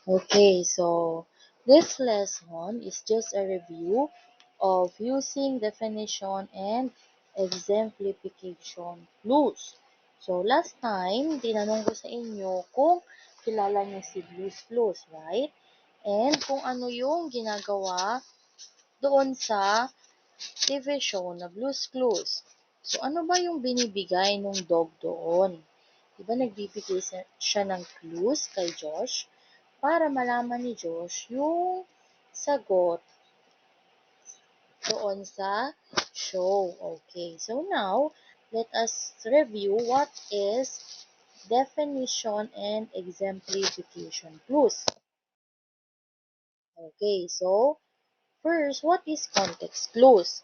Okay, so this lesson is just a review of using definition and exemplification clues. So last time, tinanong ko sa inyo kung kilala niyo si Blue's Clues, right? And kung ano yung ginagawa doon sa division na Blue's Clues. So ano ba yung binibigay nung dog doon? Diba nagbibigay siya ng clues kay Josh para malaman ni Josh yung sagot doon sa show. Okay, so now, let us review what is definition and exemplification clues. Okay, so first, what is context clues?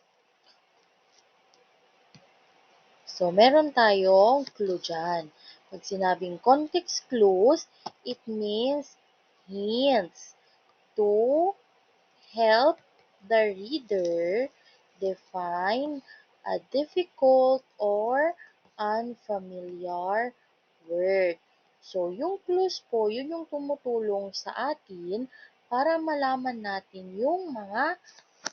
So, meron tayong clue dyan. Pag sinabing context clues, it means hints to help the reader define a difficult or unfamiliar word. So, yung clues po, yun yung tumutulong sa atin para malaman natin yung mga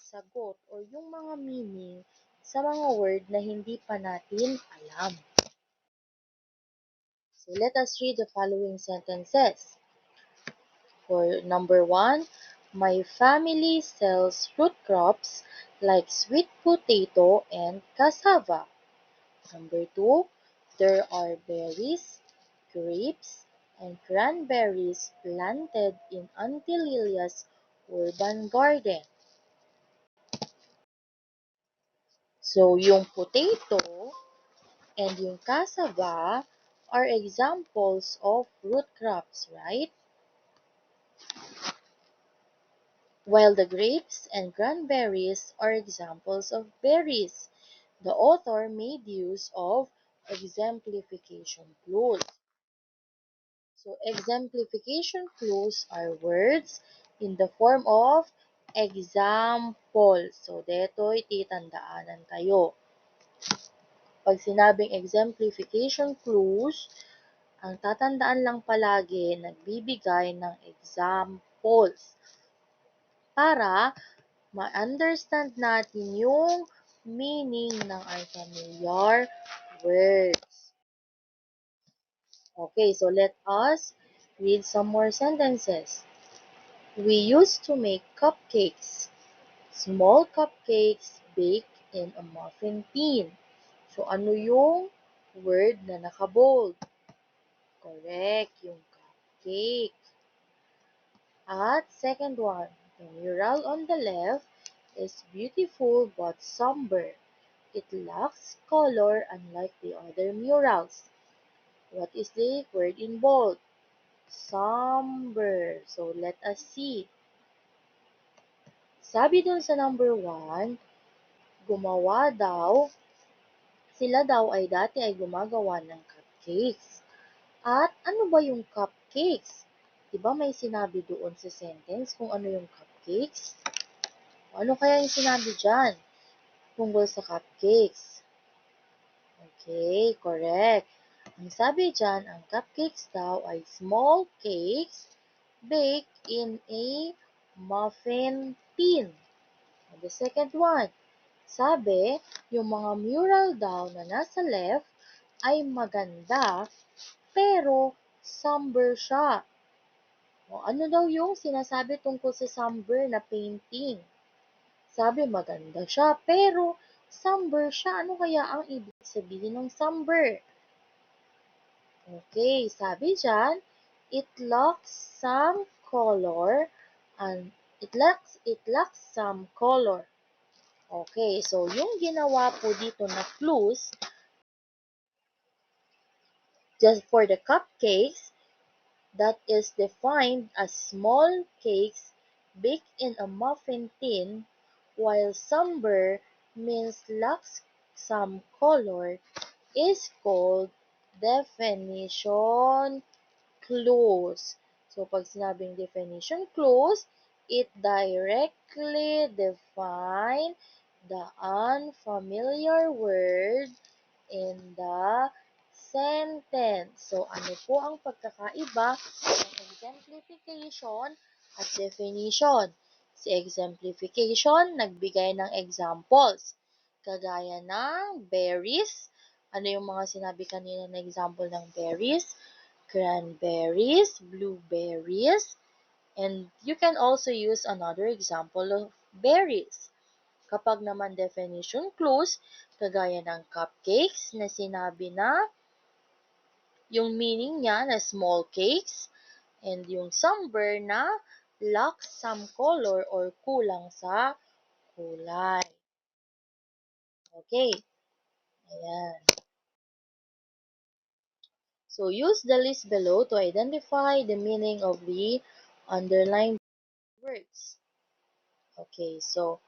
sagot or yung mga meaning sa mga word na hindi pa natin alam. So, let us read the following sentences. For number 1, my family sells fruit crops like sweet potato and cassava. Number 2, there are berries, grapes, and cranberries planted in Auntie Lilia's urban garden. So, yung potato and yung cassava are examples of root crops, right? While the grapes and cranberries are examples of berries. The author made use of exemplification clues. So, exemplification clues are words in the form of example. So, deto'y titandaanan kayo. Pag sinabing exemplification clues, ang tatandaan lang palagi, nagbibigay ng examples para ma-understand natin yung meaning ng unfamiliar words. Okay, so let us read some more sentences. We used to make cupcakes. Small cupcakes baked in a muffin tin. So, ano yung word na nakabold? Correct, yung cupcake. At second one, the mural on the left is beautiful but somber. It lacks color unlike the other murals. What is the word in bold? Somber. So, let us see. Sabi dun sa number 1, sila daw ay dati ay gumagawa ng cupcakes. At ano ba yung cupcakes? Diba may sinabi doon sa sentence kung ano yung cupcakes? Ano kaya yung sinabi dyan tungkol sa cupcakes? Okay, correct. Ang sabi dyan, ang cupcakes daw ay small cakes baked in a muffin tin. And the second one, sabi, yung mga mural daw na nasa left ay maganda pero somber siya. O ano daw yung sinasabi tungkol sa somber na painting? Sabi maganda siya pero somber siya. Ano kaya ang ibig sabihin ng somber? Okay, sabi dyan, it lacks some color and it lacks some color. Okay, so yung ginawa po dito na clues just for the cupcakes, that is defined as small cakes baked in a muffin tin, while somber means lacks some color, is called definition clues. So, pag sinabing definition clues, it directly define the unfamiliar word in the sentence. So, ano po ang pagkakaiba ng exemplification at definition. Si exemplification, nagbigay ng examples. Kagaya ng berries. Ano yung mga sinabi kanina na example ng berries? Cranberries, blueberries, and you can also use another example of berries. Kapag naman definition clues, kagaya ng cupcakes na sinabi na yung meaning niya na small cakes, and yung somber na lacks some color or kulang sa kulay. Okay, ayan. So use the list below to identify the meaning of the underlined words. Okay, so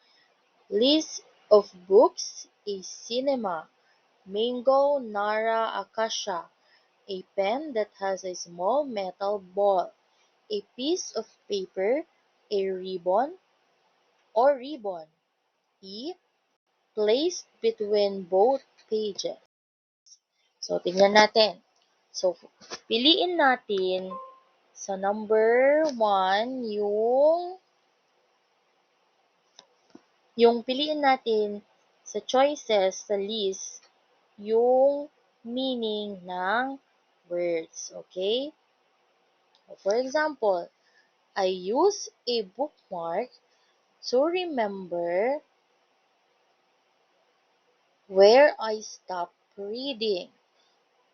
list of books is cinema, mango, Nara, acacia, a pen that has a small metal ball, a piece of paper, a ribbon or ribbon. E. Placed between both pages. So, tingnan natin. So, piliin natin sa number 1 yung piliin natin sa choices sa list yung meaning ng words. Okay? For example, I use a bookmark to remember where I stopped reading.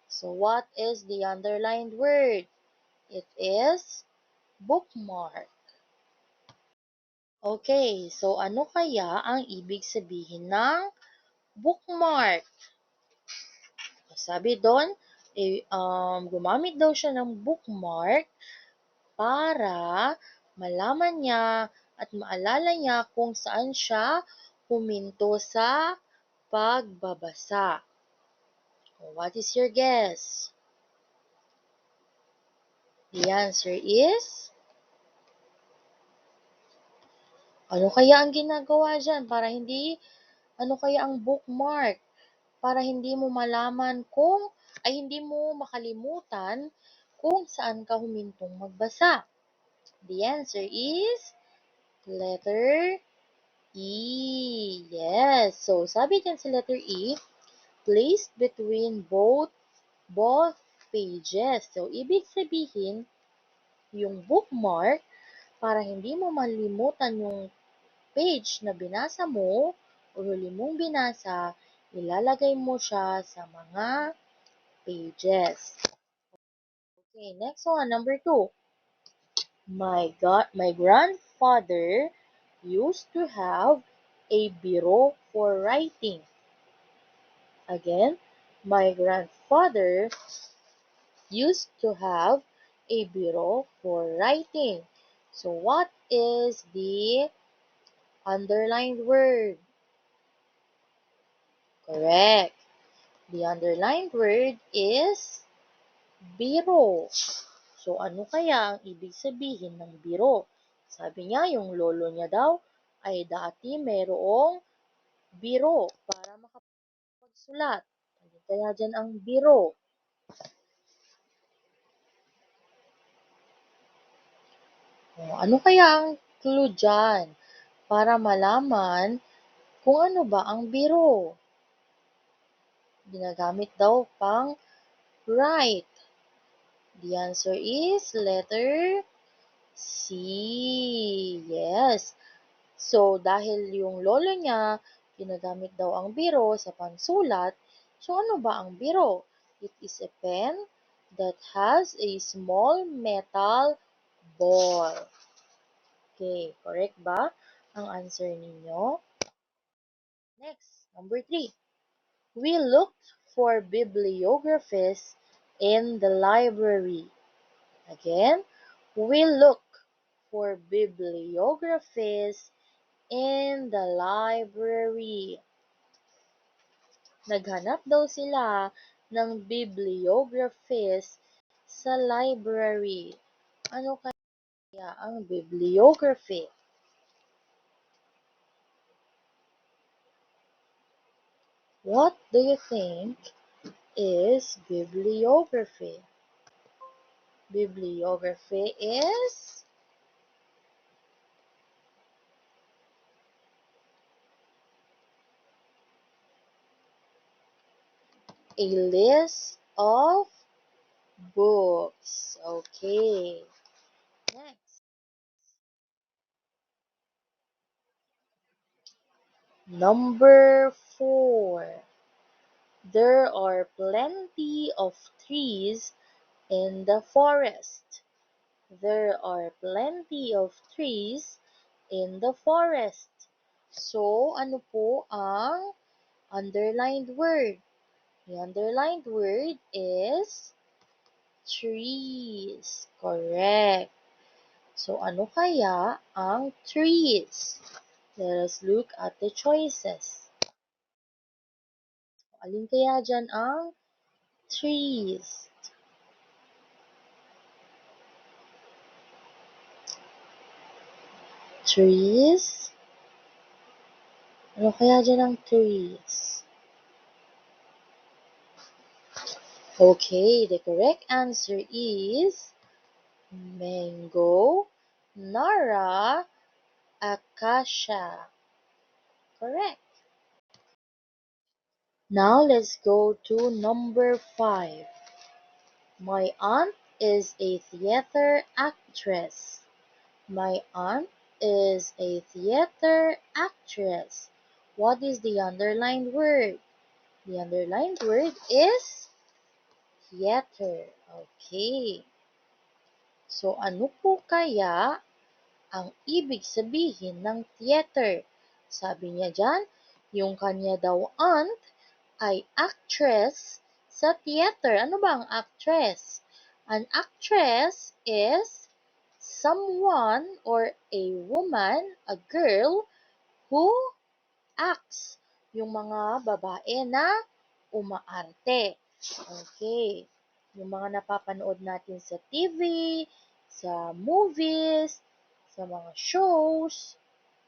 So what is the underlined word? It is bookmark. Okay, so ano kaya ang ibig sabihin ng bookmark? Sabi doon, gumamit daw siya ng bookmark para malaman niya at maalala niya kung saan siya huminto sa pagbabasa. What is your guess? The answer is, ano kaya ang ginagawa dyan para hindi, ano kaya ang bookmark? Para hindi mo malaman kung, ay hindi mo makalimutan kung saan ka humintong magbasa. The answer is letter E. Yes. So, sabi dyan sa letter E, placed between both pages. So, ibig sabihin, yung bookmark, para hindi mo malimutan yung page na binasa mo o huli mong binasa, ilalagay mo siya sa mga pages. Okay, next one, number 2. My grandfather used to have a bureau for writing. Again, my grandfather used to have a bureau for writing. So what is the underlined word? Correct. The underlined word is biro. So ano kaya ang ibig sabihin ng biro? Sabi niya, yung lolo niya daw ay dati mayroong biro para makapagsulat. Ano kaya dyan ang biro? Ano kaya ang clue dyan para malaman kung ano ba ang biro? Ginagamit daw pang write. The answer is letter C. Yes. So, dahil yung lolo niya, ginagamit daw ang biro sa pansulat, so ano ba ang biro? It is a pen that has a small metal ball. Okay, correct ba ang answer ninyo? Next, number 3. We looked for bibliographies in the library. Again, we look for bibliographies in the library. Naghanap daw sila ng bibliographies sa library. Ano kaya ang bibliography? What do you think is bibliography? Bibliography is a list of books. Okay. Next. Number 4. There are plenty of trees in the forest. There are plenty of trees in the forest. So, ano po ang underlined word? The underlined word is trees. Correct. So, ano kaya ang trees? Let us look at the choices. Alin kaya dyan ang trees? Trees? Ano kaya dyan ang trees? Okay, the correct answer is mango, Nara, acacia. Correct. Now let's go to number 5. My aunt is a theater actress. My aunt is a theater actress. What is the underlined word? The underlined word is theater. Okay. So ano po kaya ang ibig sabihin ng theater? Sabi niya dyan, yung kanya daw aunt ay actress sa theater. Ano ba ang actress? An actress is someone or a woman, a girl, who acts. Yung mga babae na umaarte. Okay. Yung mga napapanood natin sa TV, sa movies, sa mga shows.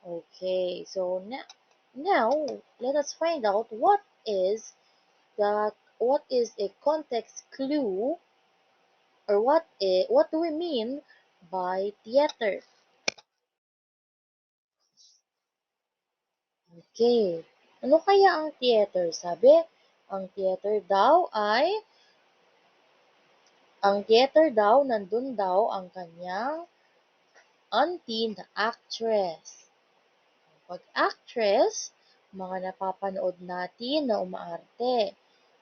Okay. So now let us find out what is a context clue or what do we mean by theater? Okay. Ano kaya ang theater? Sabi, ang theater daw ay nandun daw ang kanyang auntie na actress. Pag actress, mga napapanood natin na umaarte.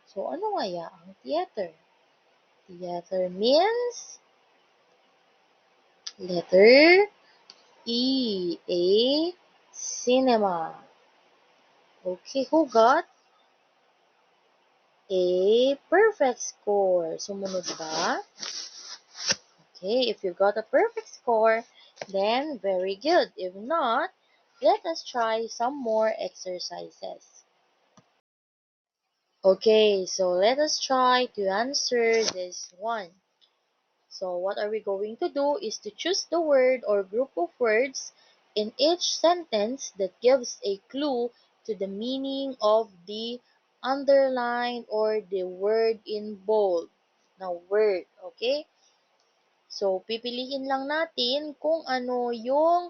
So, ano kaya ang theater? Theater means letter E, a cinema. Okay, who got a perfect score? Sumunod ba? Okay, if you got a perfect score, then very good. If not, let us try some more exercises. Okay, so let us try to answer this one. So what are we going to do is to choose the word or group of words in each sentence that gives a clue to the meaning of the underline or the word in bold. Now, word, okay? So, pipiliin lang natin kung ano yung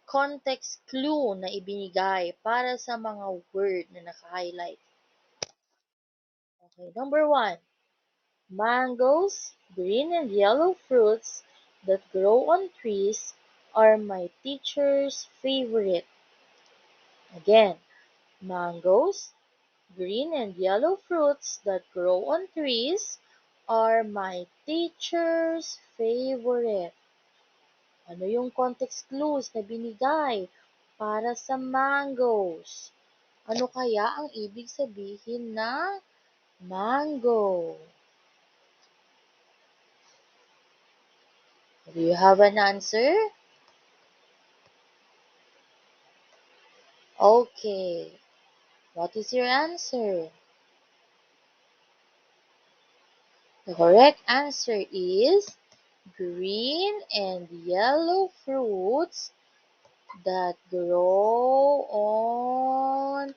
context clue na ibinigay para sa mga word na naka-highlight. Okay, number 1. Mangoes, green and yellow fruits that grow on trees are my teacher's favorite. Again, mangoes, green and yellow fruits that grow on trees are my teacher's favorite. Ano yung context clues na binigay para sa mangoes? Ano kaya ang ibig sabihin ng mango? Do you have an answer? Okay. What is your answer? The correct answer is green and yellow fruits that grow on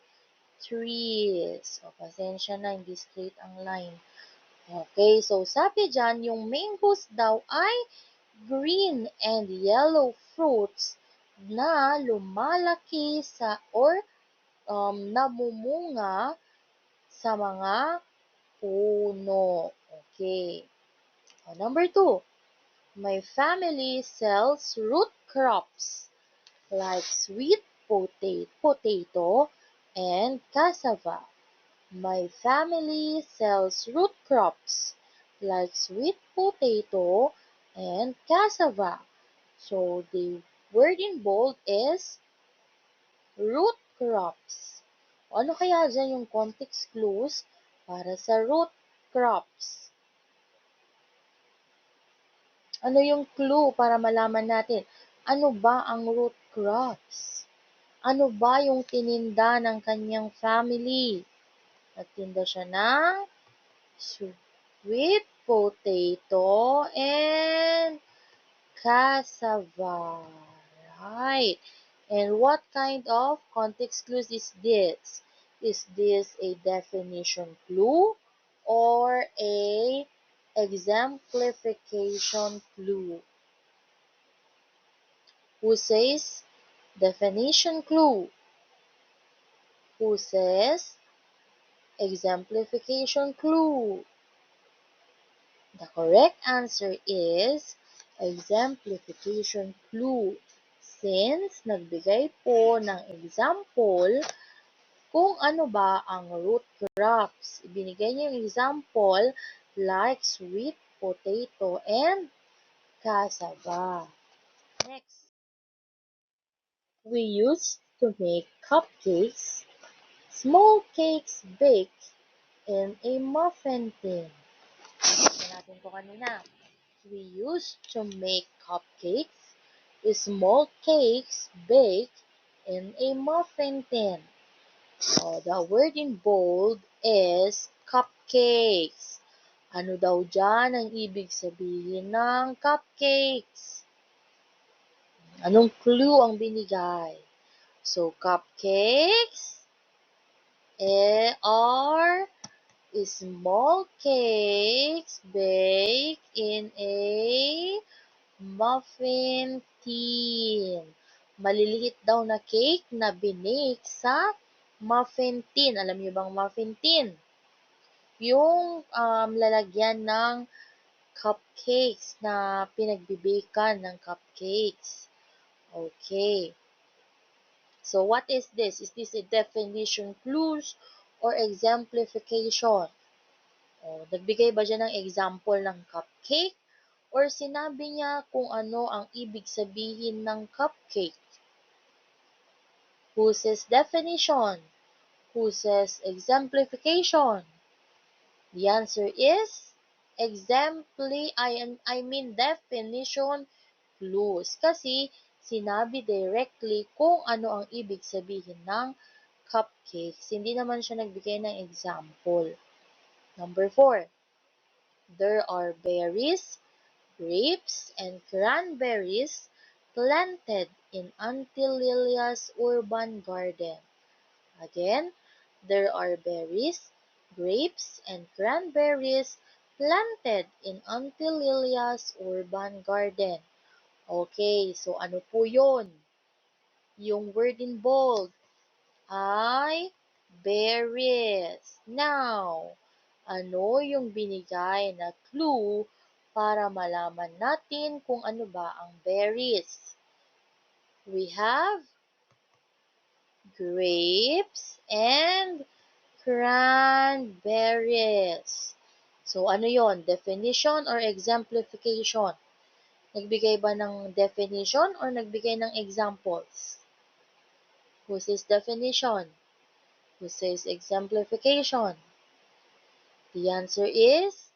trees. O, pasensya na, hindi straight ang line. Okay, so sabi dyan, yung mangoes daw ay green and yellow fruits na lumalaki namumunga sa mga puno. Okay. Number 2, my family sells root crops like sweet potato and cassava. My family sells root crops like sweet potato and cassava. So the word in bold is root crops. Ano kaya dyan yung context clues para sa root crops? Ano yung clue para malaman natin? Ano ba ang root crops? Ano ba yung tininda ng kanyang family? Nagtinda siya ng sweet potato and cassava. Right. And what kind of context clues is this? Is this a definition clue or a exemplification clue? Who says definition clue? Who says exemplification clue? The correct answer is exemplification clue. Since nagbigay po ng example kung ano ba ang root crops. Ibinigay niya yung example like sweet potato and cassava. Next, we used to make cupcakes, small cakes baked in a muffin tin. Ito natin po kanina. We used to make cupcakes, small cakes baked in a muffin tin. So, the word in bold is cupcakes. Ano daw dyan ang ibig sabihin ng cupcakes? Anong clue ang binigay? So, cupcakes are small cakes baked in a muffin tin. Maliliit daw na cake na binake sa muffin tin. Alam niyo bang muffin tin? Yung lalagyan ng cupcakes na pinagbibakan ng cupcakes. Okay. So what is this? Is this a definition clues or exemplification? Nagbigay ba siya ng example ng cupcake? Or sinabi niya kung ano ang ibig sabihin ng cupcake? Who says definition? Who says exemplification? The answer is definition clues. Kasi sinabi directly kung ano ang ibig sabihin ng cupcakes. Hindi naman siya nagbigay ng example. Number 4, there are berries, grapes, and cranberries planted in Auntie Lilia's urban garden. Again, there are berries, grapes, and cranberries planted in Auntie Lilia's urban garden. Okay, so ano po yun? Yung word in bold ay berries. Now, ano yung binigay na clue para malaman natin kung ano ba ang berries? We have grapes and cranberries. So, ano yon? Definition or exemplification? Nagbigay ba ng definition or nagbigay ng examples? Who says definition? Who says exemplification? The answer is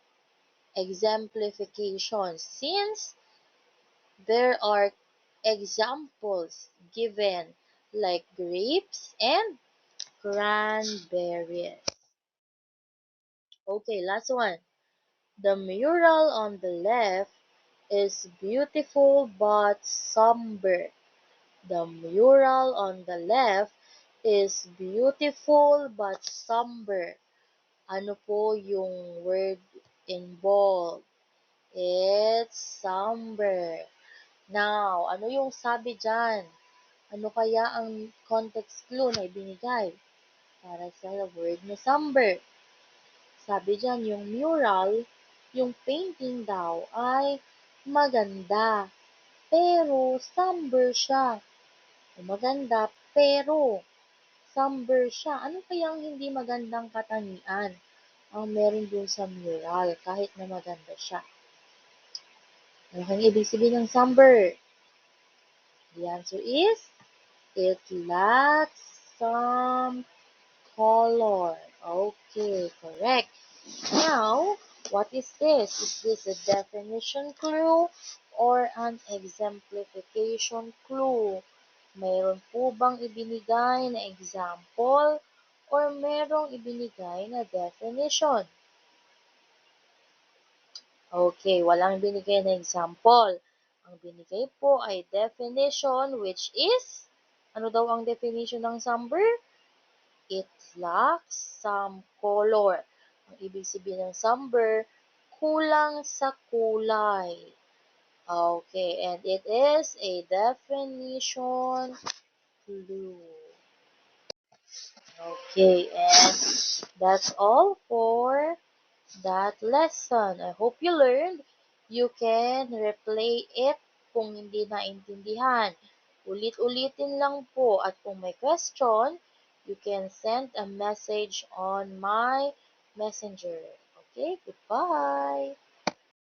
exemplification, since there are examples given like grapes and cranberries. Okay, last one. The mural on the left is beautiful but somber. The mural on the left is beautiful but somber. Ano po yung word in bold. It's somber. Now, ano yung sabi dyan? Ano kaya ang context clue na ibinigay para sa word na somber? Sabi diyan, yung mural, yung painting daw ay maganda, pero somber siya. Maganda, pero somber siya. Ano kayang hindi magandang katangian ang meron dun sa mural kahit na maganda siya? Ano kang ibig sabihin ng somber? The answer is, it lacks some color. Okay, correct. Now, what is this? Is this a definition clue or an exemplification clue? Mayroon po bang ibinigay na example or merong ibinigay na definition? Okay, walang binigay na example. Ang binigay po ay definition which is, ano daw ang definition ng somber? It lacks some color. Ang ibig sabihin ng somber, kulang sa kulay. Okay, and it is a definition clue. Okay, and that's all for that lesson. I hope you learned. You can replay it kung hindi naintindihan. Ulit-ulitin lang po at kung may question, you can send a message on my messenger. Okay, goodbye.